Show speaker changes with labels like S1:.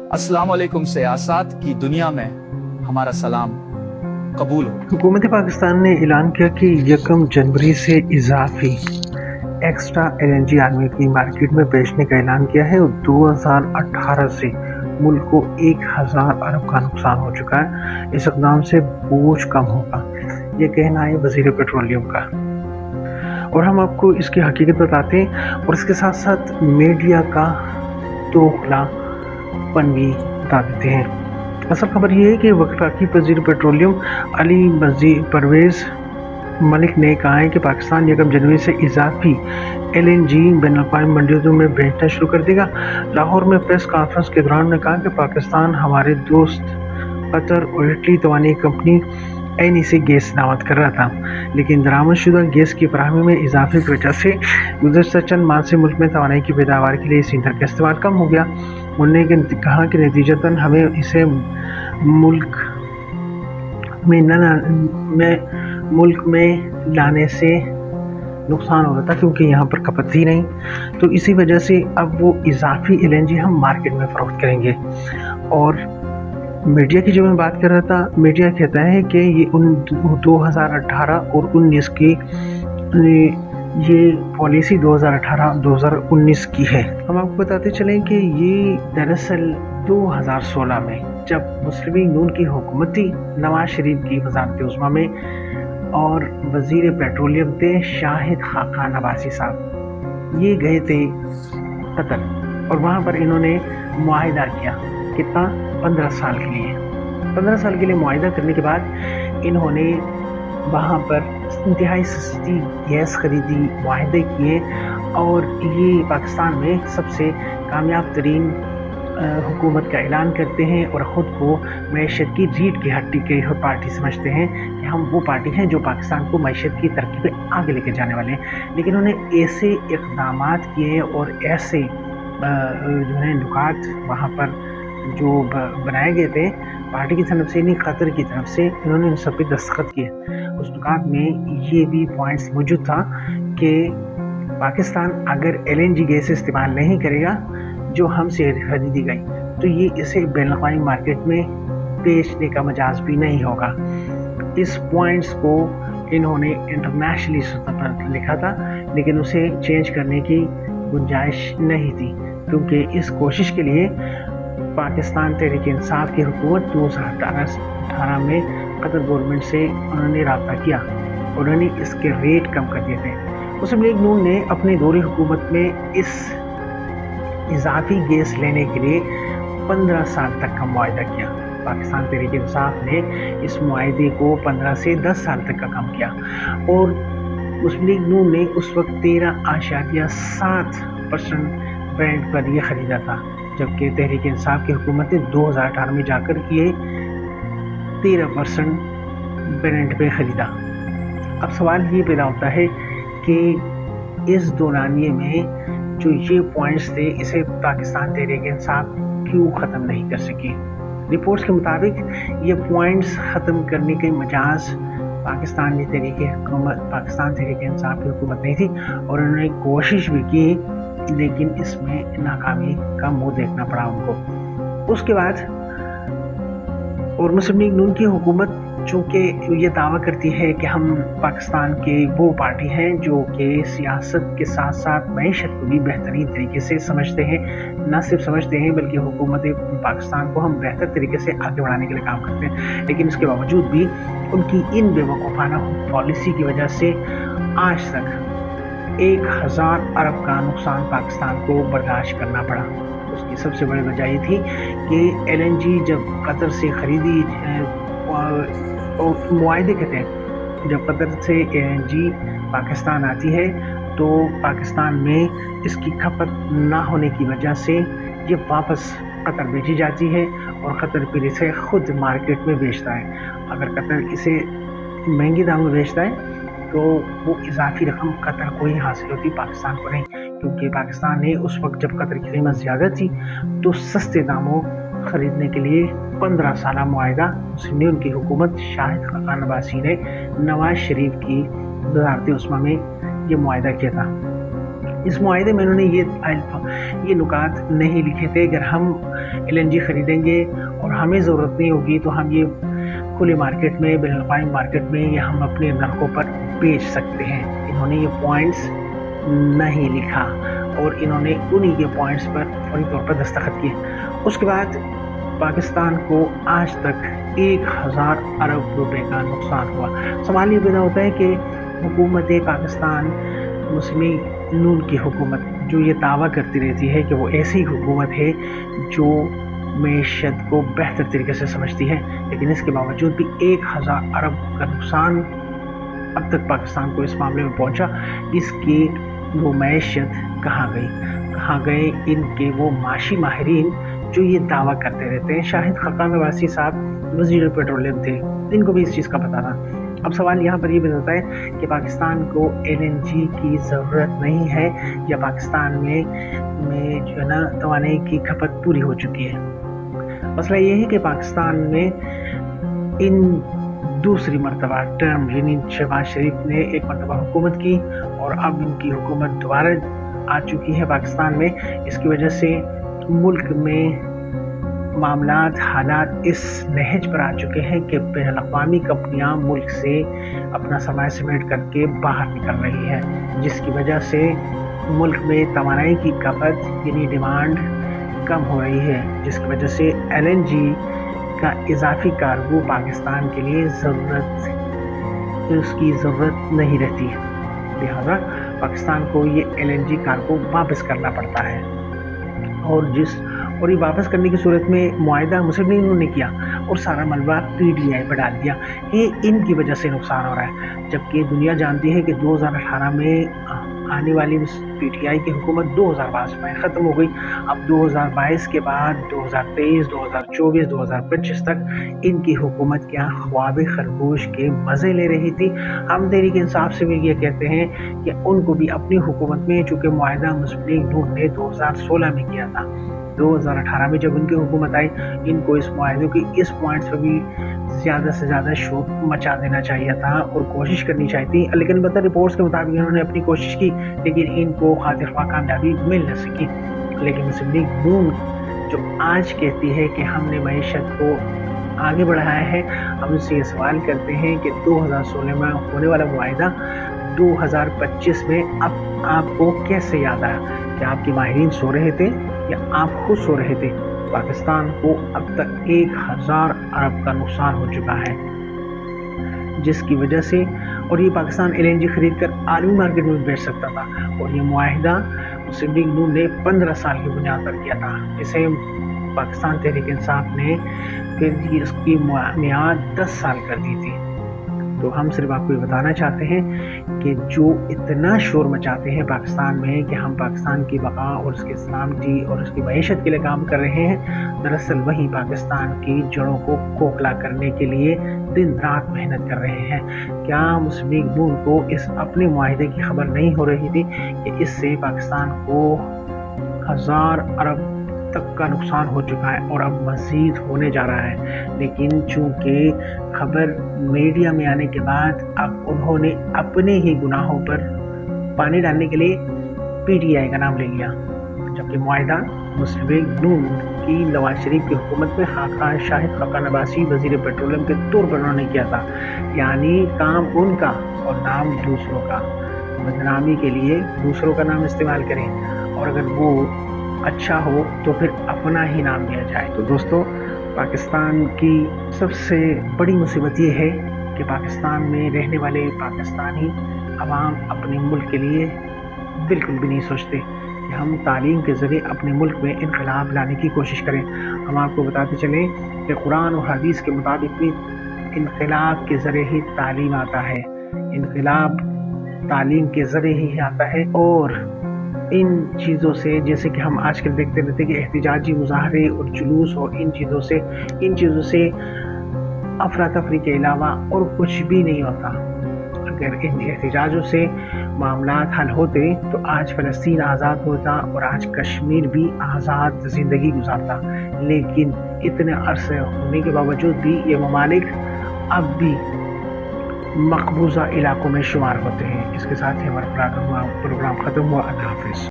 S1: अस्सलाम वालेकुम। सियासत की दुनिया में हमारा सलाम कबूल हो।
S2: हुकूमत पाकिस्तान ने ऐलान किया कि 1 जनवरी से इजाफी एक्स्ट्रा LNG आर्मी की मार्केट में बेचने का ऐलान किया है और 2018 से मुल्क को 1000 अरब का नुकसान हो चुका है। इस इक़दाम से बोझ कम होगा, ये कहना है वज़ीर पेट्रोलियम का। और हम आपको इसकी हकीकत बताते हैं और इसके साथ साथ मीडिया का तोखलापन भी बता देते हैं। असल खबर ये है कि वफाकी वज़ीर पेट्रोलियम अली परवेज़ मलिक ने कहा है कि पाकिस्तान 1 जनवरी से इजाफी LNG बैनुल-अक़वामी मंडियों में बेचना शुरू कर देगा। लाहौर में प्रेस कॉन्फ्रेंस के दौरान उन्होंने कहा कि पाकिस्तान हमारे दोस्त कतर और इटली तवानी कंपनी NEC गैस दरामद कर रहा था, लेकिन दरामदशुदा गैस की फराहमी में इजाफे की वजह से गुज़श्ता चंद माह से मुल्क में तवानाई की पैदावार के लिए इस ईंधन का इस्तेमाल कम हो गया। उन्होंने कहा कि नतीजतन हमें इसे मुल्क में लाने से नुकसान हो रहा था क्योंकि यहाँ पर खपत ही नहीं, तो इसी वजह से अब वो इजाफी LNG हम मार्केट में फ़रोख्त करेंगे। और मीडिया की जो मैं बात कर रहा था, मीडिया कहता है कि ये 2018 और 19 की ये पॉलिसी 2018-2019 की है। हम आपको बताते चलें कि ये दरअसल 2016 में जब मुस्लिम लीग नून की हुकूमत थी, नवाज शरीफ की वज़ारत उज़्मा में, और वज़ीर पेट्रोलियम थे शाहिद खाकान अब्बासी साहब। ये गए थे कतर और वहाँ पर इन्होंने मुआहिदा किया, कितना? 15 साल के लिए। 15 साल के लिए मुआहिदा करने के बाद इन्होंने वहाँ पर इंतहाई सस्ती गैस खरीदी, मुआहिदे किए और ये पाकिस्तान में सबसे कामयाब तरीन हुकूमत का ऐलान करते हैं और ख़ुद को मईशत की रीढ़ की हड्डी की पार्टी समझते हैं कि हम वो पार्टी हैं जो पाकिस्तान को मईशत की तरक्की पे आगे लेके जाने वाले हैं। लेकिन उन्होंने ऐसे इक़दामात किए और ऐसे जो है नुकात वहाँ पर जो बनाए गए थे पार्टी की तरफ से, नहीं कतर की तरफ से, इन्होंने उन सब पे दस्तखत किए। उस नुकात में ये भी पॉइंट्स मौजूद था कि पाकिस्तान अगर LNG गैस इस्तेमाल नहीं करेगा जो हमसे खरीदी गई, तो ये इसे बैनुल-अक़वामी मार्केट में बेचने का मजाज भी नहीं होगा। इस पॉइंट्स को इन्होंने इंटरनेशनली सतह पर लिखा था, लेकिन उसे चेंज करने की गुंजाइश नहीं थी क्योंकि इस कोशिश के लिए पाकिस्तान तहरीक इंसाफ की हुकूमत 2018 में कतर गवर्नमेंट से उन्होंने रब्ता किया, उन्होंने इसके रेट कम कर दिए थे। मुस्लिम लीग नून ने अपनी दौरी हुकूमत में इस इजाफी गैस लेने के लिए 15 साल तक का मुआहिदा किया। पाकिस्तान तहरीक इंसाफ ने इस मुआहिदे को 15 से 10 साल तक का कम किया और मुस्लिम लीग नून ने उस वक्त 13.7% ब्रेंट पर यह ख़रीदा था, जबकि तहरीक इंसाफ की हुकूमत ने 2018 में जाकर ये 13% ब्रेंट पे ख़रीदा। अब सवाल ये पैदा होता है कि इस दौरानिए में जो ये पॉइंट्स थे, इसे पाकिस्तान तहरीक इंसाफ क्यों ख़त्म नहीं कर सकी? रिपोर्ट्स के मुताबिक ये पॉइंट्स ख़त्म करने के मजाज पाकिस्तान तहरीक इंसाफ की हुकूमत नहीं थी और उन्होंने कोशिश भी की, लेकिन इसमें नाकामी का मुंह देखना पड़ा उनको। उसके बाद और मुस्लिम लीग नून की हुकूमत चूँकि ये दावा करती है कि हम पाकिस्तान के वो पार्टी हैं जो कि सियासत के साथ साथ मईशत को भी बेहतरीन तरीके से समझते हैं, न सिर्फ समझते हैं बल्कि हुकूमत पाकिस्तान को हम बेहतर तरीके से आगे बढ़ाने के लिए काम करते हैं, लेकिन इसके बावजूद भी उनकी इन बेवकूफ़ाना पॉलिसी की वजह से आज तक 1000 अरब का नुकसान पाकिस्तान को बर्दाश्त करना पड़ा। उसकी सबसे बड़ी वजह ये थी कि LNG जब कतर से खरीदी और मुआहिदे कहते हैं, जब कतर से LNG पाकिस्तान आती है तो पाकिस्तान में इसकी खपत ना होने की वजह से ये वापस कतर बेची जाती है और कतर फिर इसे खुद मार्केट में बेचता है। अगर कतर इसे महंगे दाम में बेचता है तो वो इजाफी रकम कतर को ही हासिल होती, पाकिस्तान को नहीं, क्योंकि पाकिस्तान ने उस वक्त जब कतर की कीमत ज़्यादा थी तो सस्ते दामों ख़रीदने के लिए 15 साल मुआहिदा मुस्लिम लीग की हुकूमत शाहिद खाकान अब्बासी ने नवाज शरीफ की वज़ारत उज़्मा में ये मुआहिदा किया था। इस मुआहदे में उन्होंने ये नुकात नहीं लिखे थे, अगर हम LNG खरीदेंगे और हमें ज़रूरत नहीं होगी तो हम ये खुले मार्केट में, बैनुल-अक़वामी मार्केट में या हम अपने नरकों पर बेच सकते हैं। इन्होंने ये पॉइंट्स नहीं लिखा और इन्होंने उन्हीं के पॉइंट्स पर फौरी तौर पर दस्तखत किए। उसके बाद पाकिस्तान को आज तक 1000 अरब रुपए का नुकसान हुआ। सवाल ये पैदा होता है कि हुकूमत पाकिस्तान, मुस्लिम लीग नून की हुकूमत, जो ये दावा करती रहती है कि वो ऐसी हुकूमत है जो मईशत को बेहतर तरीके से समझती है, लेकिन इसके बावजूद भी 1000 अरब का नुकसान अब तक पाकिस्तान को इस मामले में पहुंचा। इसकी वो मईशत कहाँ गए इनके वो माशी माहिरीन जो ये दावा करते रहते हैं। शाहिद खकान नवासी साहब वज़ीर पेट्रोलियम थे, इनको भी इस चीज़ का पता था। अब सवाल यहाँ पर ये भी होता है कि पाकिस्तान को LNG की ज़रूरत नहीं है या पाकिस्तान में जो है ना तवानाई की खपत पूरी हो चुकी है। मसला ये है कि पाकिस्तान में इन दूसरी मरतबा टर्म यानी शहबाज शरीफ ने एक मरतबा हुकूमत की और अब इनकी हुकूमत दोबारा आ चुकी है पाकिस्तान में। इसकी वजह से मुल्क में मामलात हालात इस नहज पर आ चुके हैं कि बैनुल-अक़वामी कंपनियां मुल्क से अपना सरमाया समेट करके बाहर निकल रही है, जिसकी वजह से मुल्क में तवानाई की खपत यानी डिमांड कम हो रही है, जिसकी वजह से LNG का इजाफी कार्गो पाकिस्तान के लिए उसकी ज़रूरत नहीं रहती है। लिहाजा पाकिस्तान को ये LNG कार्गो वापस करना पड़ता है और ये वापस करने की सूरत में मुआहदा मुस्लिम लीग ने किया और सारा मलबा PTI पर डाल दिया। ये इनकी वजह से नुकसान हो रहा है, जबकि दुनिया जानती है कि 2018 में आने वाली PTI की हुकूमत 2022 में ख़त्म हो गई। अब 2022 के बाद 2023, 2024, 2025 तक इनकी हुकूमत क्या ख्वाब खरगोश के मज़े ले रही थी। हम तहरीक इंसाफ से भी ये कहते हैं कि उनको भी अपनी हुकूमत में, चूँकि मुआहदा मुस्लिम लीग नून ने 2016 में किया था, 2018 में जब उनकी हुकूमत आई, इनको इस मुआहदे की इस पॉइंट्स पर भी ज़्यादा से ज़्यादा शोर मचा देना चाहिए था और कोशिश करनी चाहिए थी। लेकिन बता रिपोर्ट्स के मुताबिक इन्होंने अपनी कोशिश की, लेकिन इनको खातिर ख्वाह कामयाबी मिल न सकी। लेकिन मुस्लिम लीग नून जो आज कहती है कि हमने मईशत को आगे बढ़ाया है, हम उससे ये सवाल करते हैं कि 2016 में होने वाला मुआहदा 2025 में अब आपको कैसे याद आया? क्या आपके माहिरीन सो रहे थे या आप खुद सो रहे थे? पाकिस्तान को अब तक 1000 अरब का नुकसान हो चुका है, जिसकी वजह से, और ये पाकिस्तान LNG खरीद कर आलमी मार्केट में बेच सकता था, और ये मुआहिदा मुस्लिम लीग नून ने 15 साल की बुनियाद पर किया था, जिसे पाकिस्तान तहरीक इंसाफ ने फिर इसकी मियाद 10 साल कर दी थी। तो हम सिर्फ आपको ये बताना चाहते हैं कि जो इतना शोर मचाते हैं पाकिस्तान में कि हम पाकिस्तान की बका और उसकी सलामती और उसकी मईशत के लिए काम कर रहे हैं, दरअसल वही पाकिस्तान की जड़ों को खोखला करने के लिए दिन रात मेहनत कर रहे हैं। क्या मुस्लिम लीग नून को इस अपने मुआहिदे की खबर नहीं हो रही थी कि इससे पाकिस्तान को 1000 अरब तक का नुकसान हो चुका है और अब मज़ीद होने जा रहा है? लेकिन चूंकि खबर मीडिया में आने के बाद अब उन्होंने अपने ही गुनाहों पर पानी डालने के लिए PTI का नाम ले लिया, जबकि मुआहिदा मुस्लिम लीग नून की नवाज शरीफ की हुकूमत में खाका शाहिद खकान नवासी वज़ीर पेट्रोलियम के तौर पर उन्होंने किया था। यानी काम उनका और नाम दूसरों का, बदनामी के लिए दूसरों का नाम इस्तेमाल करें, और अगर वो अच्छा हो तो फिर अपना ही नाम लिया जाए। तो दोस्तों, पाकिस्तान की सबसे बड़ी मुसीबत ये है कि पाकिस्तान में रहने वाले पाकिस्तानी अवाम अपने मुल्क के लिए बिल्कुल भी नहीं सोचते कि हम तालीम के ज़रिए अपने मुल्क में इनकलाब लाने की कोशिश करें। हम आपको बताते चलें कि कुरान और हदीस के मुताबिक भी इनकलाब के ज़रिए ही तालीम आता है, इनकलाब तालीम के ज़रिए ही आता है। और इन चीज़ों से, जैसे कि हम आजकल देखते रहते हैं कि एहतिजाजी मुजाहरे और जुलूस और इन चीज़ों से अफरा तफरी के अलावा और कुछ भी नहीं होता। अगर इन एहतिजाजों से मामलात हल होते तो आज फ़लस्तीन आज़ाद होता और आज कश्मीर भी आज़ाद ज़िंदगी गुजारता। लेकिन इतने अरसे होने के बावजूद भी ये ममालिक अब भी مقبوضہ علاقوں میں شمار ہوتے ہیں۔ اس کے ساتھ ہی ہمارا پروگرام ختم ہوا۔ اللہ حافظ۔